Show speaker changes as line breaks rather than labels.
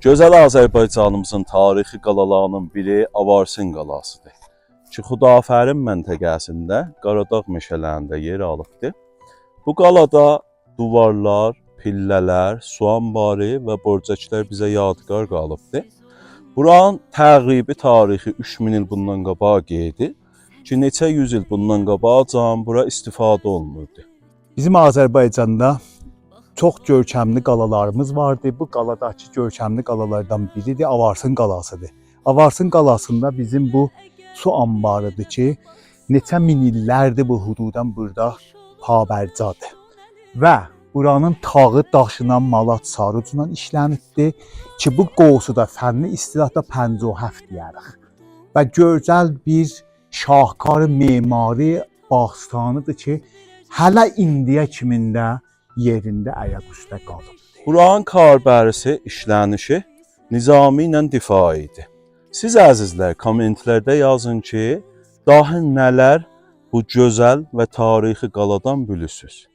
Gözəl Azərbaycanımızın tarixi qalalarının biri Avarsın qalasıdır. Ki, Xudafərin məntəqəsində Qaradağ meşələrində yer alıbdır. Bu qalada duvarlar, pillələr, su anbarı və borcəklər bizə yadigar qalıbdır. Buranın təqribi tarixi 3000 il bundan qabaq gedir ki, neçə yüz il bundan qabaqcan bura istifadə olunurdu.
Bizim Azərbaycanda çox görkəmli qalalarımız vardı. Bu qaladakı görkəmli qalalardan biri də Avarsın qalasıdır. Avarsın qalasında bizim bu su anbarıdır ki, neçə min illərdir bu hududan burada pabərcadır. Və buranın tağı daşından malat sarıcından işlənibdir ki, bu qosuda fənni istilahda 57 deyərik. Və gözəl bir şahkar memari bağıstanıdır ki, hələ indiyə kimində yerində ayaq üstə qalıbdır.
Buranın karbərisi, işlənişi nizami ilə difai idi. Siz əzizlər kommentlərdə yazın ki, daha nələr bu gözəl və tarixi qaladan bilirsiniz.